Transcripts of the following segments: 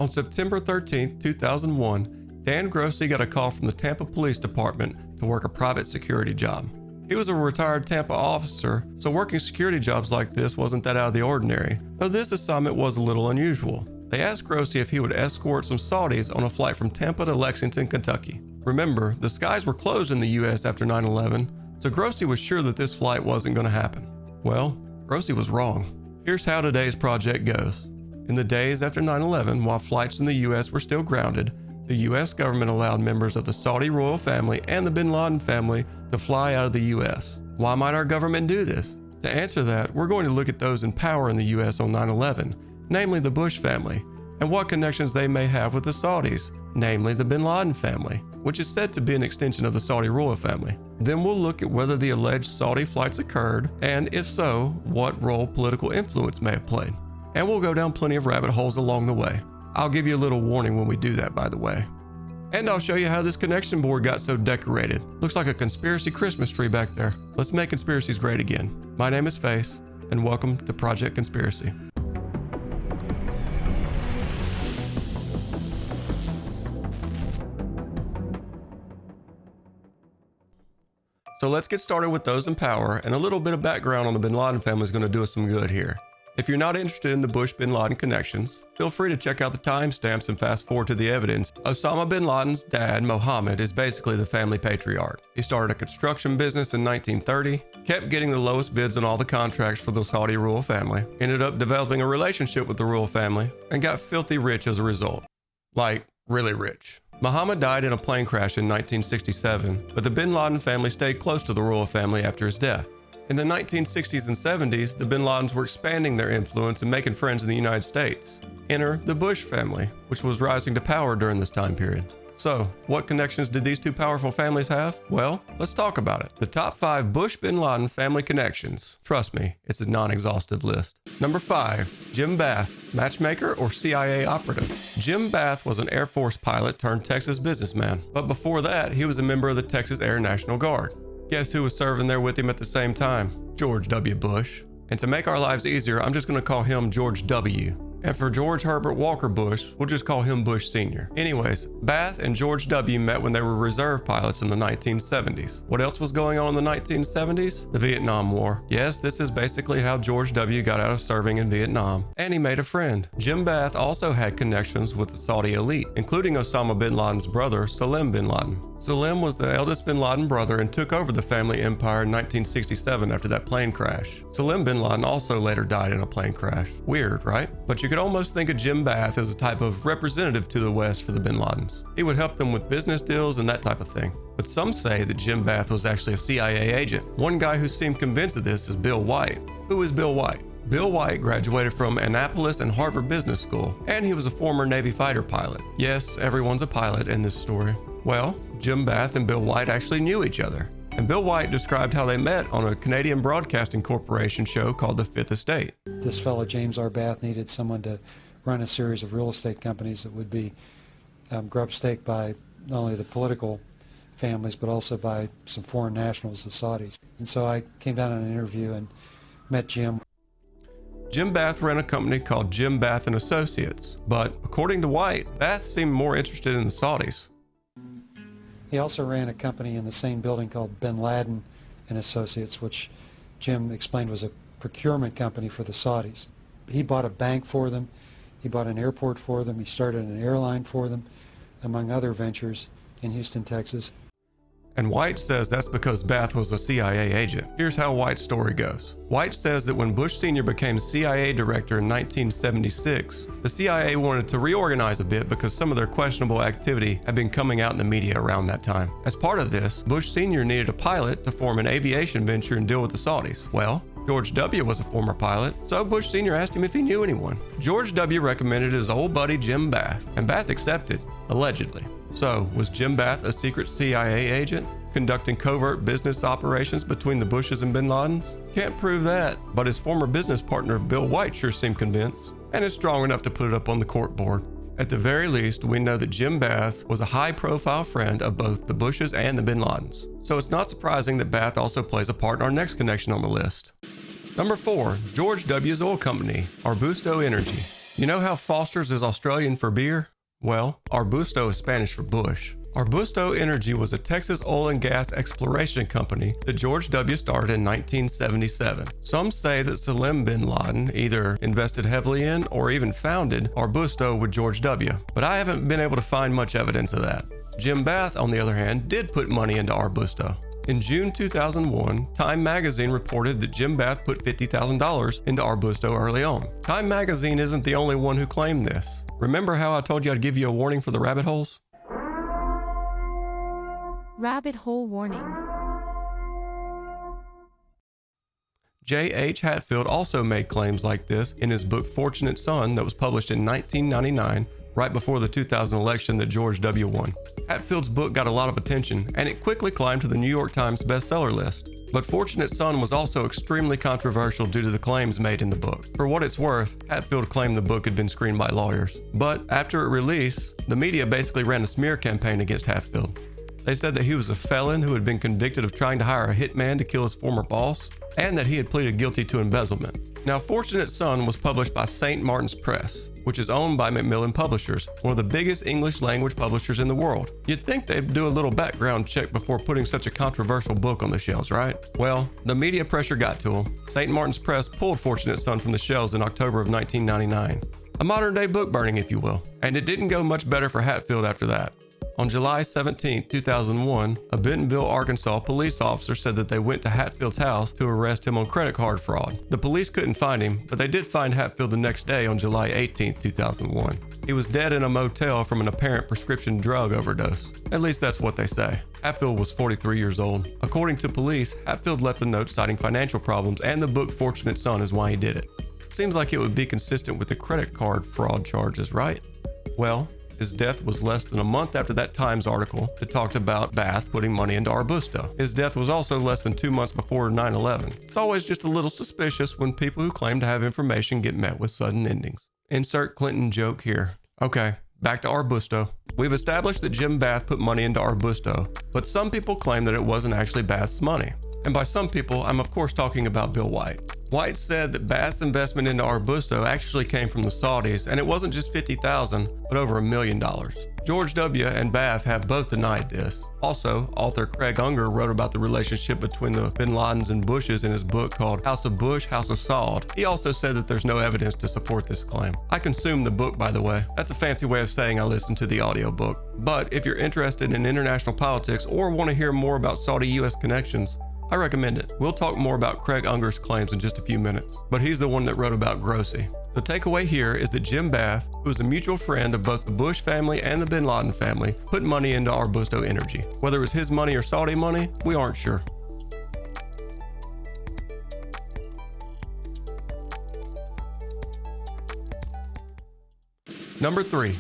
On September 13, 2001, Dan Grossi got a call from the Tampa Police Department to work a private security job. He was a retired Tampa officer, so working security jobs like this wasn't that out of the ordinary, though this assignment was a little unusual. They asked Grossi if he would escort some Saudis on a flight from Tampa to Lexington, Kentucky. Remember, the skies were closed in the US after 9/11, so Grossi was sure that this flight wasn't going to happen. Well, Grossi was wrong. Here's how today's project goes. In the days after 9/11, while flights in the US were still grounded, the US government allowed members of the Saudi royal family and the bin Laden family to fly out of the US. Why might our government do this? To answer that, we're going to look at those in power in the US on 9/11, namely the Bush family, and what connections they may have with the Saudis, namely the bin Laden family, which is said to be an extension of the Saudi royal family. Then we'll look at whether the alleged Saudi flights occurred, and if so, what role political influence may have played. And we'll go down plenty of rabbit holes along the way. I'll give you a little warning when we do that, by the way. And I'll show you how this connection board got so decorated. Looks like a conspiracy Christmas tree back there. Let's make conspiracies great again. My name is Face, and welcome to Project Conspiracy. So let's get started with those in power, and a little bit of background on the bin Laden family is going to do us some good here. If you're not interested in the Bush bin Laden connections, feel free to check out the timestamps and fast forward to the evidence. Osama bin Laden's dad, Mohammed, is basically the family patriarch. He started a construction business in 1930, kept getting the lowest bids on all the contracts for the Saudi royal family, ended up developing a relationship with the royal family, and got filthy rich as a result. Like, really rich. Mohammed died in a plane crash in 1967, but the bin Laden family stayed close to the royal family after his death. In the 1960s and 70s, the bin Ladens were expanding their influence and making friends in the United States. Enter the Bush family, which was rising to power during this time period. So, what connections did these two powerful families have? Well, let's talk about it. The top 5 Bush bin Laden family connections. Trust me, it's a non-exhaustive list. Number 5, Jim Bath, matchmaker or CIA operative. Jim Bath was an Air Force pilot turned Texas businessman, but before that, he was a member of the Texas Air National Guard. Guess who was serving there with him at the same time? George W. Bush. And to make our lives easier, I'm just going to call him George W. And for George Herbert Walker Bush, we'll just call him Bush Sr. Anyways, Bath and George W. met when they were reserve pilots in the 1970s. What else was going on in the 1970s? The Vietnam War. Yes, this is basically how George W. got out of serving in Vietnam. And he made a friend. Jim Bath also had connections with the Saudi elite, including Osama bin Laden's brother, Salim bin Laden. Salim was the eldest bin Laden brother and took over the family empire in 1967 after that plane crash. Salim bin Laden also later died in a plane crash. Weird, right? But you could almost think of Jim Bath as a type of representative to the West for the bin Ladens. He would help them with business deals and that type of thing. But some say that Jim Bath was actually a CIA agent. One guy who seemed convinced of this is Bill White. Who is Bill White? Bill White graduated from Annapolis and Harvard Business School, and he was a former Navy fighter pilot. Yes, everyone's a pilot in this story. Well, Jim Bath and Bill White actually knew each other. And Bill White described how they met on a Canadian Broadcasting Corporation show called The Fifth Estate. This fellow, James R. Bath, needed someone to run a series of real estate companies that would be grub-staked by not only the political families, but also by some foreign nationals, the Saudis. And so I came down on an interview and met Jim. Jim Bath ran a company called Jim Bath and Associates, but according to White, Bath seemed more interested in the Saudis. He also ran a company in the same building called Bin Laden and Associates, which Jim explained was a procurement company for the Saudis. He bought a bank for them, he bought an airport for them, he started an airline for them, among other ventures in Houston, Texas. And White says that's because Bath was a CIA agent. Here's how White's story goes. White says that when Bush Sr. became CIA director in 1976, the CIA wanted to reorganize a bit because some of their questionable activity had been coming out in the media around that time. As part of this, Bush Sr. needed a pilot to form an aviation venture and deal with the Saudis. Well, George W. was a former pilot, so Bush Sr. asked him if he knew anyone. George W. recommended his old buddy Jim Bath, and Bath accepted, allegedly. So, was Jim Bath a secret CIA agent, conducting covert business operations between the Bushes and bin Ladens? Can't prove that, but his former business partner Bill White sure seemed convinced, and is strong enough to put it up on the court board. At the very least, we know that Jim Bath was a high-profile friend of both the Bushes and the bin Ladens. So it's not surprising that Bath also plays a part in our next connection on the list. Number 4, George W.'s oil company, Arbusto Energy. You know how Foster's is Australian for beer? Well, Arbusto is Spanish for bush. Arbusto Energy was a Texas oil and gas exploration company that George W. started in 1977. Some say that Salim bin Laden either invested heavily in or even founded Arbusto with George W., but I haven't been able to find much evidence of that. Jim Bath, on the other hand, did put money into Arbusto. In June 2001, Time magazine reported that Jim Bath put $50,000 into Arbusto early on. Time magazine isn't the only one who claimed this. Remember how I told you I'd give you a warning for the rabbit holes? Rabbit hole warning. J.H. Hatfield also made claims like this in his book Fortunate Son that was published in 1999, right before the 2000 election that George W. won. Hatfield's book got a lot of attention, and it quickly climbed to the New York Times bestseller list. But Fortunate Son was also extremely controversial due to the claims made in the book. For what it's worth, Hatfield claimed the book had been screened by lawyers. But after it released, the media basically ran a smear campaign against Hatfield. They said that he was a felon who had been convicted of trying to hire a hitman to kill his former boss, and that he had pleaded guilty to embezzlement. Now, Fortunate Son was published by St. Martin's Press, which is owned by Macmillan Publishers, one of the biggest English language publishers in the world. You'd think they'd do a little background check before putting such a controversial book on the shelves, right? Well, the media pressure got to him. St. Martin's Press pulled Fortunate Son from the shelves in October of 1999. A modern day book burning, if you will. And it didn't go much better for Hatfield after that. On July 17, 2001, a Bentonville, Arkansas police officer said that they went to Hatfield's house to arrest him on credit card fraud. The police couldn't find him, but they did find Hatfield the next day on July 18, 2001. He was dead in a motel from an apparent prescription drug overdose. At least that's what they say. Hatfield was 43 years old. According to police, Hatfield left a note citing financial problems, and the book Fortunate Son is why he did it. Seems like it would be consistent with the credit card fraud charges, right? Well, his death was less than a month after that Times article that talked about Bath putting money into Arbusto. His death was also less than 2 months before 9/11. It's always just a little suspicious when people who claim to have information get met with sudden endings. Insert Clinton joke here. Okay, back to Arbusto. We've established that Jim Bath put money into Arbusto, but some people claim that it wasn't actually Bath's money. And by some people, I'm of course talking about Bill White. White said that Bath's investment into Arbusto actually came from the Saudis, and it wasn't just $50,000, but over $1 million. George W. and Bath have both denied this. Also, author Craig Unger wrote about the relationship between the Bin Ladens and Bushes in his book called House of Bush, House of Saud. He also said that there's no evidence to support this claim. I consumed the book, by the way. That's a fancy way of saying I listened to the audiobook. But if you're interested in international politics or want to hear more about Saudi-US connections, I recommend it. We'll talk more about Craig Unger's claims in just a few minutes, but he's the one that wrote about Grossi. The takeaway here is that Jim Bath, who is a mutual friend of both the Bush family and the Bin Laden family, put money into Arbusto Energy. Whether it was his money or Saudi money, we aren't sure. Number 3,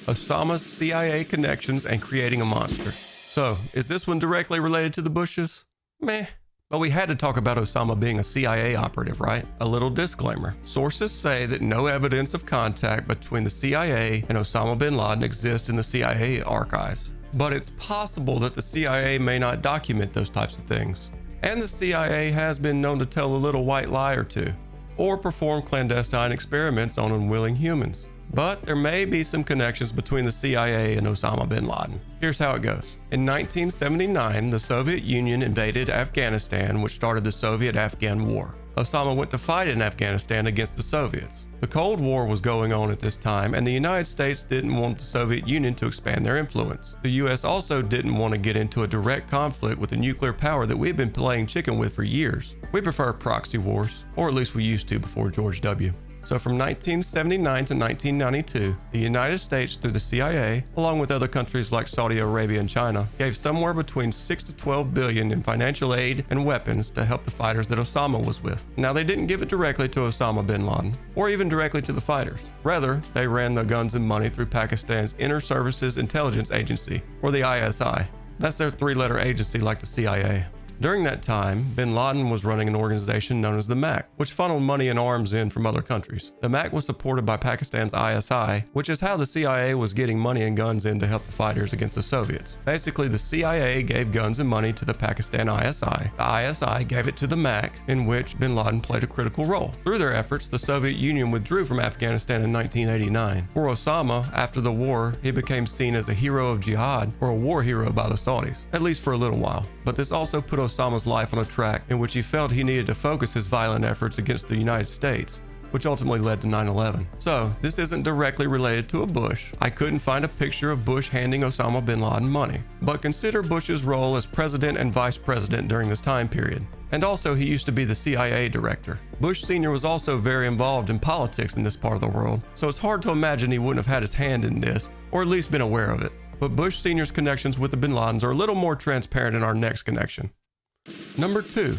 Osama's CIA connections and creating a monster. So, is this one directly related to the Bushes? Meh. But we had to talk about Osama being a CIA operative, right? A little disclaimer. Sources say that no evidence of contact between the CIA and Osama bin Laden exists in the CIA archives. But it's possible that the CIA may not document those types of things. And the CIA has been known to tell a little white lie or two, or perform clandestine experiments on unwilling humans. But there may be some connections between the CIA and Osama bin Laden. Here's how it goes. In 1979, the Soviet Union invaded Afghanistan, which started the Soviet-Afghan War. Osama went to fight in Afghanistan against the Soviets. The Cold War was going on at this time, and the United States didn't want the Soviet Union to expand their influence. The US also didn't want to get into a direct conflict with a nuclear power that we've been playing chicken with for years. We prefer proxy wars, or at least we used to before George W. So from 1979 to 1992, the United States through the CIA, along with other countries like Saudi Arabia and China, gave somewhere between $6 to $12 billion in financial aid and weapons to help the fighters that Osama was with. Now, they didn't give it directly to Osama bin Laden, or even directly to the fighters. Rather, they ran the guns and money through Pakistan's Inter Services Intelligence Agency, or the ISI. That's their 3-letter agency like the CIA. During that time, bin Laden was running an organization known as the MAC, which funneled money and arms in from other countries. The MAC was supported by Pakistan's ISI, which is how the CIA was getting money and guns in to help the fighters against the Soviets. Basically, the CIA gave guns and money to the Pakistan ISI. The ISI gave it to the MAC, in which bin Laden played a critical role. Through their efforts, the Soviet Union withdrew from Afghanistan in 1989. For Osama, after the war, he became seen as a hero of jihad, or a war hero by the Saudis, at least for a little while. But this also put Osama's life on a track in which he felt he needed to focus his violent efforts against the United States, which ultimately led to 9/11. So, this isn't directly related to a Bush. I couldn't find a picture of Bush handing Osama bin Laden money. But consider Bush's role as president and vice president during this time period. And also, he used to be the CIA director. Bush Sr. was also very involved in politics in this part of the world, so it's hard to imagine he wouldn't have had his hand in this, or at least been aware of it. But Bush Sr.'s connections with the bin Ladens are a little more transparent in our next connection. Number 2.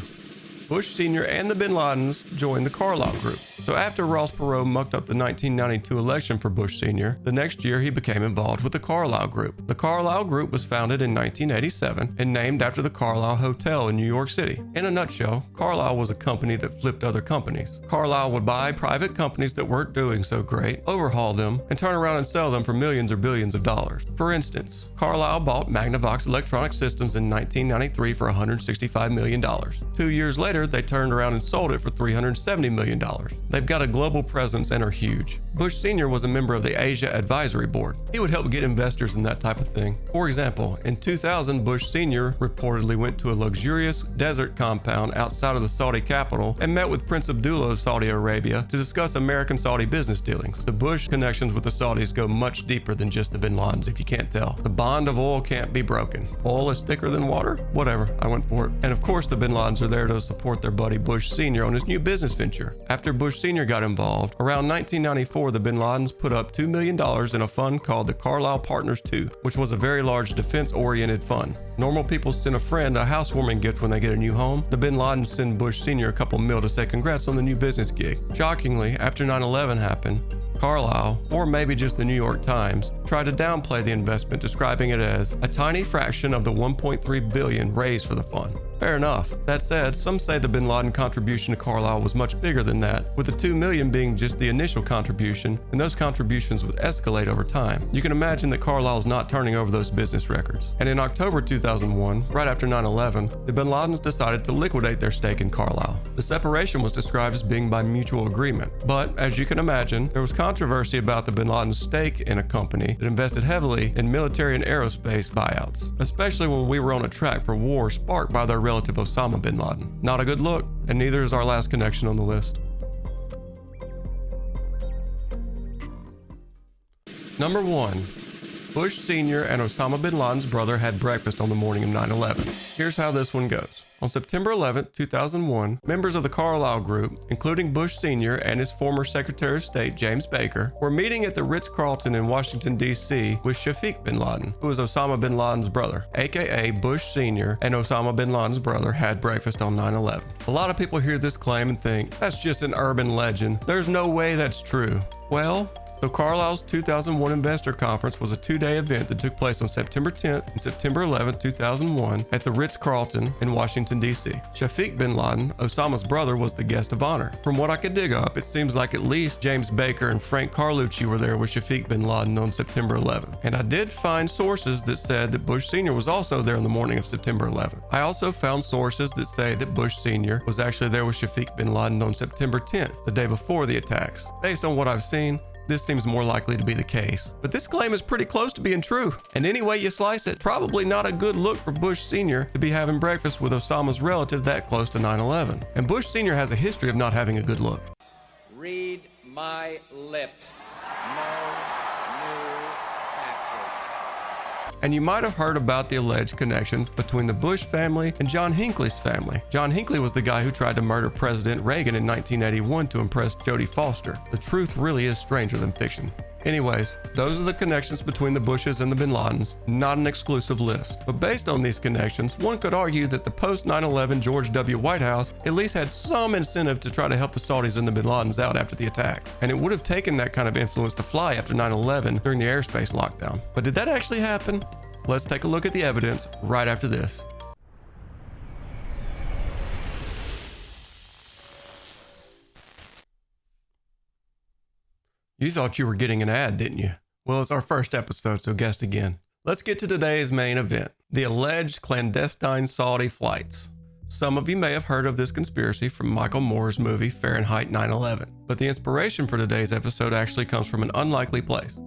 Bush Sr. and the bin Ladens joined the Carlyle Group. So after Ross Perot mucked up the 1992 election for Bush Sr., the next year he became involved with the Carlyle Group. The Carlyle Group was founded in 1987 and named after the Carlyle Hotel in New York City. In a nutshell, Carlyle was a company that flipped other companies. Carlyle would buy private companies that weren't doing so great, overhaul them, and turn around and sell them for millions or billions of dollars. For instance, Carlyle bought Magnavox Electronic Systems in 1993 for $165 million. 2 years later, they turned around and sold it for $370 million. They've got a global presence and are huge. Bush Sr. was a member of the Asia Advisory Board. He would help get investors in that type of thing. For example, in 2000, Bush Sr. reportedly went to a luxurious desert compound outside of the Saudi capital and met with Prince Abdullah of Saudi Arabia to discuss American-Saudi business dealings. The Bush connections with the Saudis go much deeper than just the bin Ladens, if you can't tell. The bond of oil can't be broken. Oil is thicker than water? Whatever, I went for it. And of course, the bin Ladens are there to support their buddy Bush Sr. on his new business venture. After Bush Sr. got involved, around 1994, the bin Ladens put up $2 million in a fund called the Carlyle Partners II, which was a very large defense-oriented fund. Normal people send a friend a housewarming gift when they get a new home. The bin Ladens send Bush Sr. a couple mil to say congrats on the new business gig. Shockingly, after 9/11 happened, Carlyle, or maybe just the New York Times, tried to downplay the investment, describing it as a tiny fraction of the $1.3 billion raised for the fund. Fair enough. That said, some say the bin Laden contribution to Carlyle was much bigger than that, with the $2 million being just the initial contribution, and those contributions would escalate over time. You can imagine that Carlyle's not turning over those business records. And in October 2001, right after 9/11, the bin Ladens decided to liquidate their stake in Carlyle. The separation was described as being by mutual agreement. But, as you can imagine, there was controversy about the bin Ladens' stake in a company that invested heavily in military and aerospace buyouts, especially when we were on a track for war sparked by their relative Osama bin Laden. Not a good look, and neither is our last connection on the list. Number 1. Bush Sr. and Osama bin Laden's brother had breakfast on the morning of 9/11. Here's how this one goes. On September 11, 2001, members of the Carlyle Group, including Bush Sr. and his former Secretary of State, James Baker, were meeting at the Ritz-Carlton in Washington, D.C. with Shafiq bin Laden, who was Osama bin Laden's brother, aka Bush Sr. and Osama bin Laden's brother had breakfast on 9/11. A lot of people hear this claim and think, that's just an urban legend. There's no way that's true. Well, so Carlyle's 2001 Investor Conference was a 2-day event that took place on September 10th and September 11th, 2001 at the Ritz-Carlton in Washington, D.C. Shafiq bin Laden, Osama's brother, was the guest of honor. From what I could dig up, it seems like at least James Baker and Frank Carlucci were there with Shafiq bin Laden on September 11th. And I did find sources that said that Bush Sr. was also there on the morning of September 11th. I also found sources that say that Bush Sr. was actually there with Shafiq bin Laden on September 10th, the day before the attacks. Based on what I've seen, this seems more likely to be the case. But this claim is pretty close to being true. And any way you slice it, probably not a good look for Bush Sr. to be having breakfast with Osama's relative that close to 9/11. And Bush Sr. has a history of not having a good look. Read my lips. No new taxes. And you might have heard about the alleged connections between the Bush family and John Hinckley's family. John Hinckley was the guy who tried to murder President Reagan in 1981 to impress Jodie Foster. The truth really is stranger than fiction. Anyways, those are the connections between the Bushes and the bin Ladens, not an exclusive list. But based on these connections, one could argue that the post-9/11 George W. White House at least had some incentive to try to help the Saudis and the bin Ladens out after the attacks. And it would have taken that kind of influence to fly after 9/11 during the airspace lockdown. But did that actually happen? Let's take a look at the evidence right after this. You thought you were getting an ad, didn't you? Well, it's our first episode, so guess again. Let's get to today's main event, the alleged clandestine Saudi flights. Some of you may have heard of this conspiracy from Michael Moore's movie Fahrenheit 9/11, but the inspiration for today's episode actually comes from an unlikely place,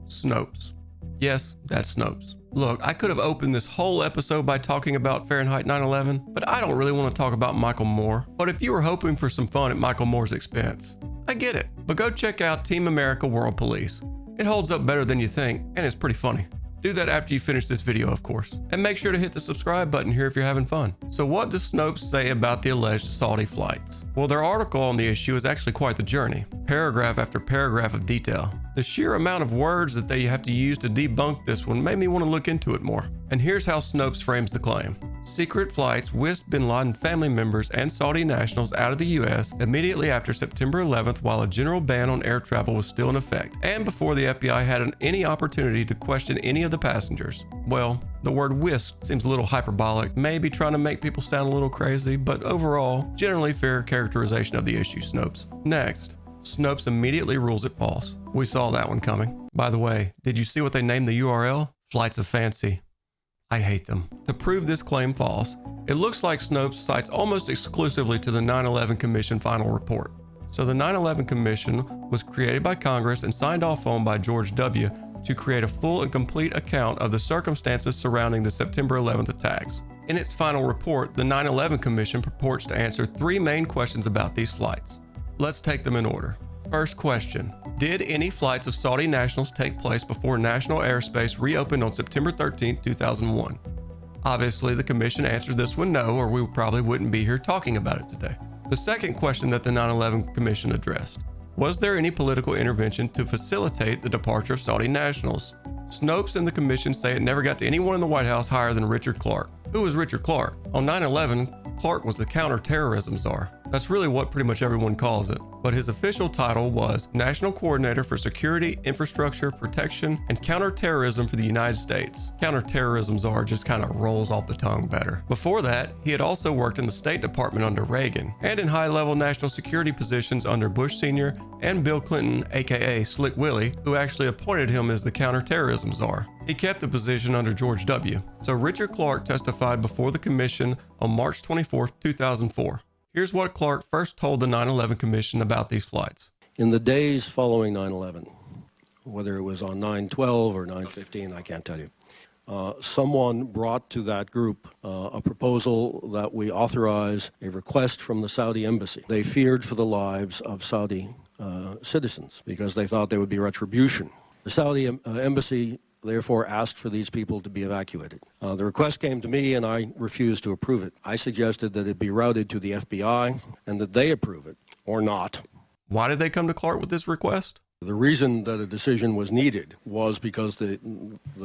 Snopes. Yes, that's Snopes. Look, I could have opened this whole episode by talking about Fahrenheit 9/11, but I don't really want to talk about Michael Moore. But if you were hoping for some fun at Michael Moore's expense, I get it. But go check out Team America World Police. It holds up better than you think, and it's pretty funny. Do that after you finish this video, of course. And make sure to hit the subscribe button here if you're having fun. So what does Snopes say about the alleged Saudi flights? Well, their article on the issue is actually quite the journey. Paragraph after paragraph of detail. The sheer amount of words that they have to use to debunk this one made me want to look into it more. And here's how Snopes frames the claim. Secret flights whisked bin Laden family members and Saudi nationals out of the US immediately after September 11th while a general ban on air travel was still in effect, and before the FBI had any opportunity to question any of the passengers. Well, the word whisked seems a little hyperbolic, maybe trying to make people sound a little crazy, but overall, generally fair characterization of the issue, Snopes. Next, Snopes immediately rules it false. We saw that one coming. By the way, did you see what they named the URL? Flights of Fancy. I hate them. To prove this claim false, it looks like Snopes cites almost exclusively to the 9/11 Commission final report. So the 9/11 Commission was created by Congress and signed off on by George W. to create a full and complete account of the circumstances surrounding the September 11th attacks. In its final report, the 9/11 Commission purports to answer three main questions about these flights. Let's take them in order. First question. Did any flights of Saudi nationals take place before national airspace reopened on September 13, 2001? Obviously, the commission answered this one no, or we probably wouldn't be here talking about it today. The second question that the 9/11 Commission addressed. Was there any political intervention to facilitate the departure of Saudi nationals? Snopes and the commission say it never got to anyone in the White House higher than Richard Clarke. Who was Richard Clarke? On 9/11, Clarke was the counterterrorism czar. That's really what pretty much everyone calls it. But his official title was National Coordinator for Security, Infrastructure, Protection, and Counterterrorism for the United States. Counterterrorism czar just kind of rolls off the tongue better. Before that, he had also worked in the State Department under Reagan and in high-level national security positions under Bush Sr. and Bill Clinton, aka Slick Willie, who actually appointed him as the counterterrorism czar. He kept the position under George W. So Richard Clarke testified before the commission on March 24, 2004. Here's what Clarke first told the 9/11 Commission about these flights. In the days following 9/11, whether it was on 9/12 or 9/15, I can't tell you, someone brought to that group a proposal that we authorize a request from the Saudi embassy. They feared for the lives of Saudi citizens because they thought there would be retribution. The Saudi embassy therefore asked for these people to be evacuated. The request came to me and I refused to approve it. I suggested that it be routed to the FBI and that they approve it, or not. Why did they come to Clarke with this request? The reason that a decision was needed was because the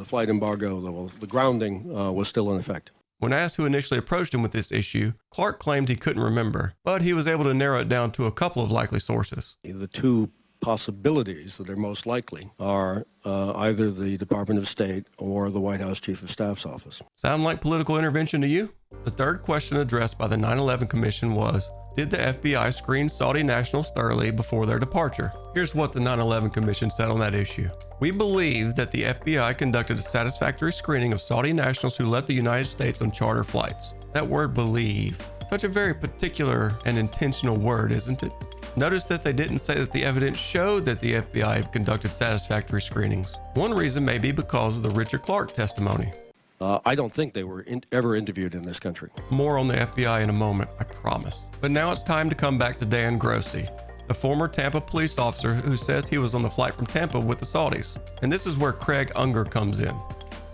flight embargo, the grounding, was still in effect. When asked who initially approached him with this issue, Clarke claimed he couldn't remember, but he was able to narrow it down to a couple of likely sources. The two possibilities that are most likely are either the Department of State or the White House Chief of Staff's office. Sound like political intervention to you? The third question addressed by the 9/11 Commission was, did the FBI screen Saudi nationals thoroughly before their departure? Here's what the 9/11 Commission said on that issue. We believe that the FBI conducted a satisfactory screening of Saudi nationals who left the United States on charter flights. That word believe, such a very particular and intentional word, isn't it? Notice that they didn't say that the evidence showed that the FBI had conducted satisfactory screenings. One reason may be because of the Richard Clarke testimony. I don't think they were ever interviewed in this country. More on the FBI in a moment, I promise. But now it's time to come back to Dan Grossi, the former Tampa police officer who says he was on the flight from Tampa with the Saudis. And this is where Craig Unger comes in.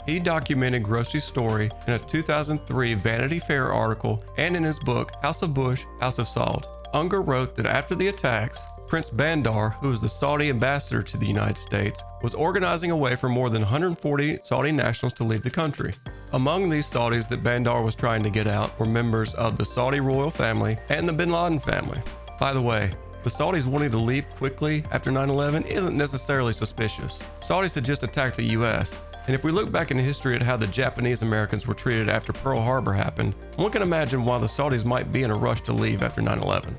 He documented Grossi's story in a 2003 Vanity Fair article and in his book, House of Bush, House of Saud. Unger wrote that after the attacks, Prince Bandar, who was the Saudi ambassador to the United States, was organizing a way for more than 140 Saudi nationals to leave the country. Among these Saudis that Bandar was trying to get out were members of the Saudi royal family and the bin Laden family. By the way, the Saudis wanting to leave quickly after 9/11 isn't necessarily suspicious. Saudis had just attacked the US, and if we look back in history at how the Japanese Americans were treated after Pearl Harbor happened, one can imagine why the Saudis might be in a rush to leave after 9/11.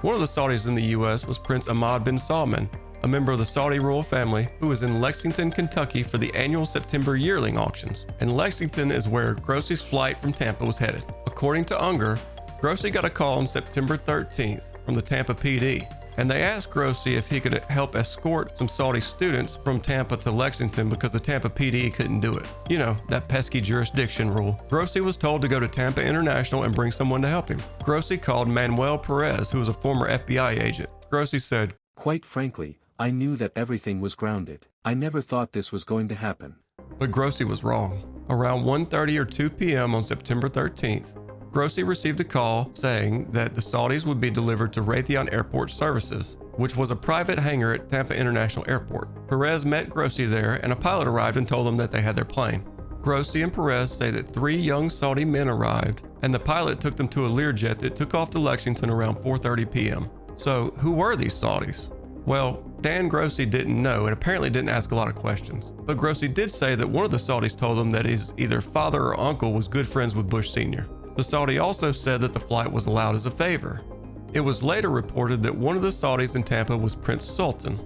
One of the Saudis in the US was Prince Ahmad bin Salman, a member of the Saudi royal family who was in Lexington, Kentucky for the annual September yearling auctions. And Lexington is where Grossi's flight from Tampa was headed. According to Unger, Grossi got a call on September 13th from the Tampa PD, and they asked Grossi if he could help escort some Saudi students from Tampa to Lexington because the Tampa PD couldn't do it. You know, that pesky jurisdiction rule. Grossi was told to go to Tampa International and bring someone to help him. Grossi called Manuel Perez, who was a former FBI agent. Grossi said, "Quite frankly, I knew that everything was grounded. I never thought this was going to happen." But Grossi was wrong. Around 1:30 or 2 p.m. on September 13th, Grossi received a call saying that the Saudis would be delivered to Raytheon Airport Services, which was a private hangar at Tampa International Airport. Perez met Grossi there, and a pilot arrived and told them that they had their plane. Grossi and Perez say that 3 young Saudi men arrived, and the pilot took them to a Learjet that took off to Lexington around 4:30 p.m. So, who were these Saudis? Well, Dan Grossi didn't know and apparently didn't ask a lot of questions. But Grossi did say that one of the Saudis told him that his either father or uncle was good friends with Bush Sr. The Saudi also said that the flight was allowed as a favor. It was later reported that one of the Saudis in Tampa was Prince Sultan.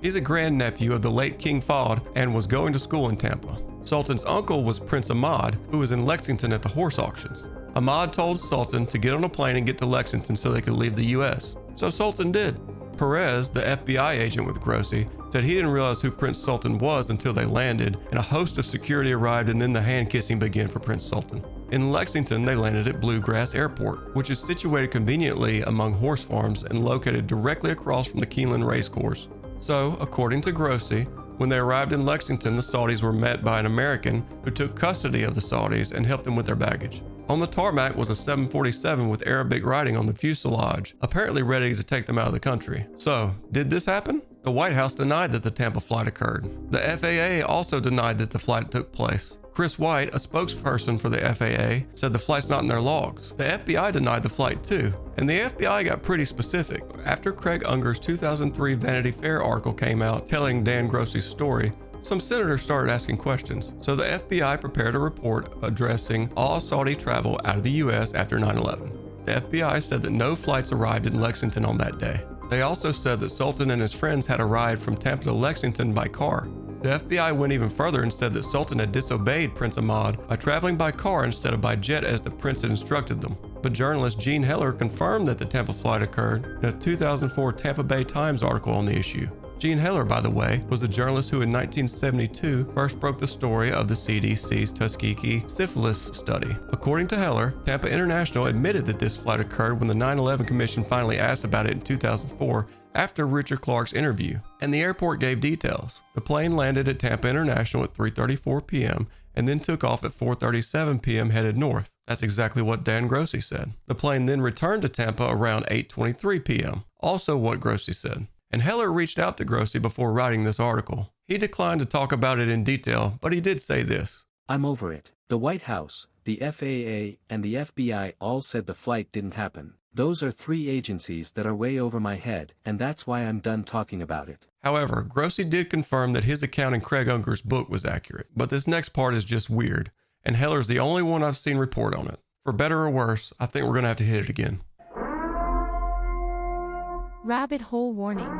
He's a grandnephew of the late King Fahd and was going to school in Tampa. Sultan's uncle was Prince Ahmad, who was in Lexington at the horse auctions. Ahmad told Sultan to get on a plane and get to Lexington so they could leave the US. So Sultan did. Perez, the FBI agent with Grossi, said he didn't realize who Prince Sultan was until they landed, and a host of security arrived, and then the hand-kissing began for Prince Sultan. In Lexington, they landed at Bluegrass Airport, which is situated conveniently among horse farms and located directly across from the Keeneland Racecourse. So, according to Grossi, when they arrived in Lexington, the Saudis were met by an American who took custody of the Saudis and helped them with their baggage. On the tarmac was a 747 with Arabic writing on the fuselage, apparently ready to take them out of the country. So, did this happen? The White House denied that the Tampa flight occurred. The FAA also denied that the flight took place. Chris White, a spokesperson for the FAA, said the flight's not in their logs. The FBI denied the flight too, and the FBI got pretty specific. After Craig Unger's 2003 Vanity Fair article came out telling Dan Grossi's story, some senators started asking questions, so the FBI prepared a report addressing all Saudi travel out of the US after 9/11. The FBI said that no flights arrived in Lexington on that day. They also said that Sultan and his friends had arrived from Tampa to Lexington by car. The FBI went even further and said that Sultan had disobeyed Prince Ahmad by traveling by car instead of by jet as the prince had instructed them. But journalist Gene Heller confirmed that the Tampa flight occurred in a 2004 Tampa Bay Times article on the issue. Gene Heller, by the way, was the journalist who in 1972 first broke the story of the CDC's Tuskegee syphilis study. According to Heller, Tampa International admitted that this flight occurred when the 9/11 Commission finally asked about it in 2004 after Richard Clark's interview, and the airport gave details. The plane landed at Tampa International at 3:34 p.m. and then took off at 4:37 p.m. headed north. That's exactly what Dan Grossi said. The plane then returned to Tampa around 8:23 p.m., also what Grossi said. And Heller reached out to Grossi before writing this article. He declined to talk about it in detail, but he did say this. "I'm over it. The White House, the FAA, and the FBI all said the flight didn't happen. Those are 3 agencies that are way over my head, and that's why I'm done talking about it." However, Grossi did confirm that his account in Craig Unger's book was accurate, but this next part is just weird, and Heller's the only one I've seen report on it. For better or worse, I think we're going to have to hit it again. Rabbit hole warning.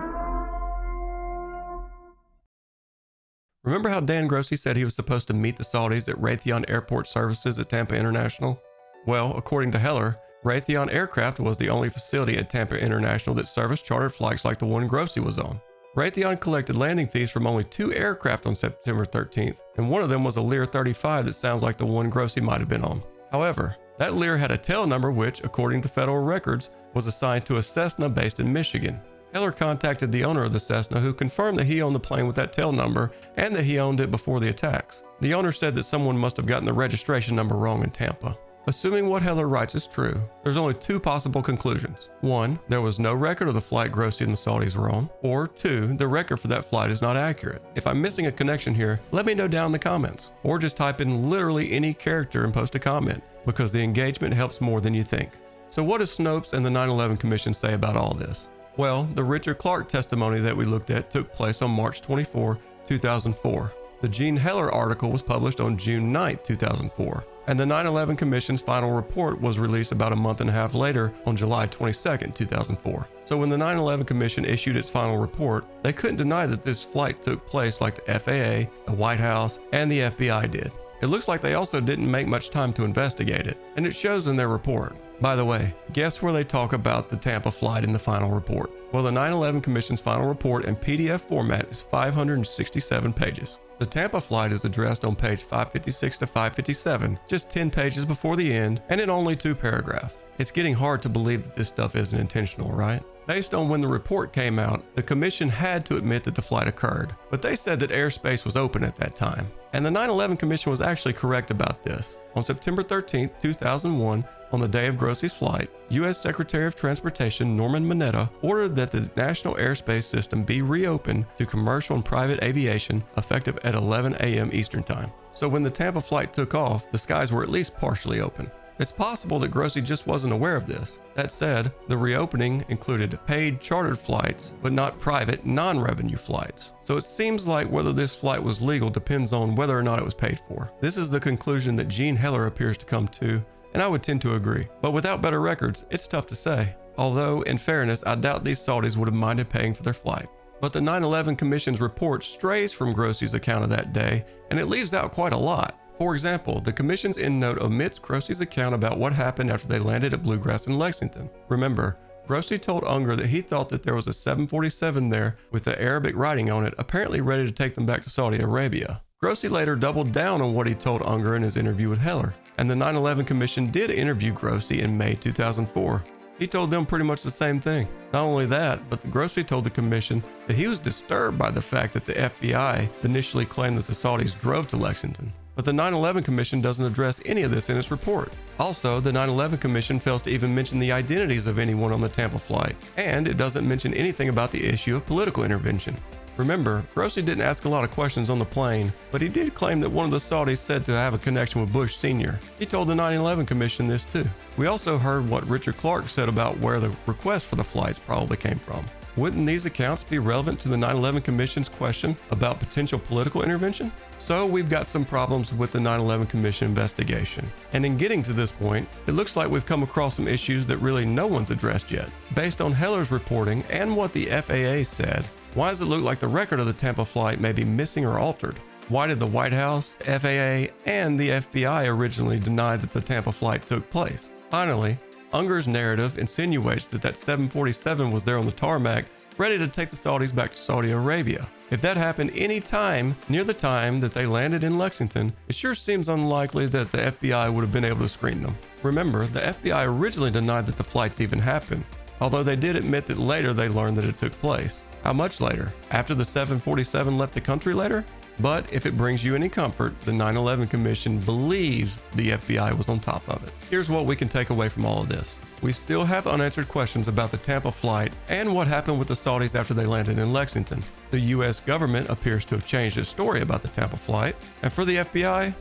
Remember how Dan Grossi said he was supposed to meet the Saudis at Raytheon Airport Services at Tampa International? Well, according to Heller, Raytheon Aircraft was the only facility at Tampa International that serviced chartered flights like the one Grossi was on. Raytheon collected landing fees from only 2 aircraft on September 13th, and one of them was a Lear 35 that sounds like the one Grossi might have been on. However, that Lear had a tail number which, according to federal records, was assigned to a Cessna based in Michigan. Heller contacted the owner of the Cessna, who confirmed that he owned the plane with that tail number and that he owned it before the attacks. The owner said that someone must have gotten the registration number wrong in Tampa. Assuming what Heller writes is true, there's only 2 possible conclusions. 1, there was no record of the flight Grossi and the Saudis were on, or 2, the record for that flight is not accurate. If I'm missing a connection here, let me know down in the comments, or just type in literally any character and post a comment, because the engagement helps more than you think. So what does Snopes and the 9/11 Commission say about all this? Well, the Richard Clark testimony that we looked at took place on March 24, 2004. The Gene Heller article was published on June 9, 2004. And the 9/11 Commission's final report was released about a month and a half later on July 22, 2004. So when the 9/11 Commission issued its final report, they couldn't deny that this flight took place like the FAA, the White House, and the FBI did. It looks like they also didn't make much time to investigate it, and it shows in their report. By the way, guess where they talk about the Tampa flight in the final report? Well, the 9/11 Commission's final report in PDF format is 567 pages. The Tampa flight is addressed on page 556 to 557, just 10 pages before the end, and in only 2 paragraphs. It's getting hard to believe that this stuff isn't intentional, right? Based on when the report came out, the Commission had to admit that the flight occurred, but they said that airspace was open at that time. And the 9/11 Commission was actually correct about this. On September 13, 2001, on the day of Grossi's flight, U.S. Secretary of Transportation Norman Mineta ordered that the national airspace system be reopened to commercial and private aviation effective at 11 a.m. Eastern Time. So when the Tampa flight took off, the skies were at least partially open. It's possible that Grossi just wasn't aware of this. That said, the reopening included paid chartered flights, but not private, non-revenue flights. So it seems like whether this flight was legal depends on whether or not it was paid for. This is the conclusion that Gene Heller appears to come to, and I would tend to agree. But without better records, it's tough to say. Although, in fairness, I doubt these Saudis would have minded paying for their flight. But the 9/11 Commission's report strays from Grossi's account of that day, and it leaves out quite a lot. For example, the Commission's endnote omits Grossi's account about what happened after they landed at Bluegrass in Lexington. Remember, Grossi told Unger that he thought that there was a 747 there with the Arabic writing on it, apparently ready to take them back to Saudi Arabia. Grossi later doubled down on what he told Unger in his interview with Heller, and the 9/11 Commission did interview Grossi in May 2004. He told them pretty much the same thing. Not only that, but Grossi told the Commission that he was disturbed by the fact that the FBI initially claimed that the Saudis drove to Lexington. But the 9/11 Commission doesn't address any of this in its report. Also, the 9/11 Commission fails to even mention the identities of anyone on the Tampa flight, and it doesn't mention anything about the issue of political intervention. Remember, Grossi didn't ask a lot of questions on the plane, but he did claim that one of the Saudis said to have a connection with Bush Sr. He told the 9/11 Commission this too. We also heard what Richard Clark said about where the request for the flights probably came from. Wouldn't these accounts be relevant to the 9/11 Commission's question about potential political intervention? So we've got some problems with the 9/11 Commission investigation. And in getting to this point, it looks like we've come across some issues that really no one's addressed yet. Based on Heller's reporting and what the FAA said, why does it look like the record of the Tampa flight may be missing or altered? Why did the White House, FAA, and the FBI originally deny that the Tampa flight took place? Finally, Unger's narrative insinuates that that 747 was there on the tarmac, ready to take the Saudis back to Saudi Arabia. If that happened any time near the time that they landed in Lexington, it sure seems unlikely that the FBI would have been able to screen them. Remember, the FBI originally denied that the flights even happened, although they did admit that later they learned that it took place. How much later? After the 747 left the country later? But if it brings you any comfort, the 9/11 Commission believes the FBI was on top of it. Here's what we can take away from all of this. We still have unanswered questions about the Tampa flight and what happened with the Saudis after they landed in Lexington. The U.S. government appears to have changed its story about the Tampa flight. And for the FBI,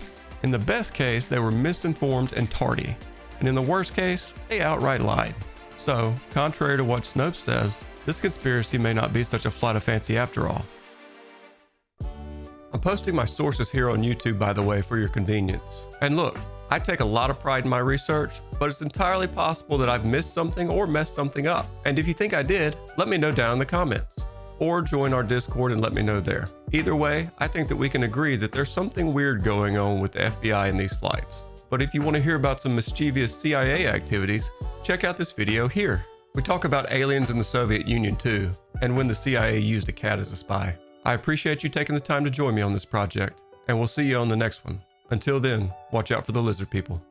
in the best case, they were misinformed and tardy. And in the worst case, they outright lied. So, contrary to what Snopes says, this conspiracy may not be such a flight of fancy after all. I'm posting my sources here on YouTube, by the way, for your convenience. And look, I take a lot of pride in my research, but it's entirely possible that I've missed something or messed something up. And if you think I did, let me know down in the comments. Or join our Discord and let me know there. Either way, I think that we can agree that there's something weird going on with the FBI in these flights. But if you want to hear about some mischievous CIA activities, check out this video here. We talk about aliens in the Soviet Union too, and when the CIA used a cat as a spy. I appreciate you taking the time to join me on this project, and we'll see you on the next one. Until then, watch out for the lizard people.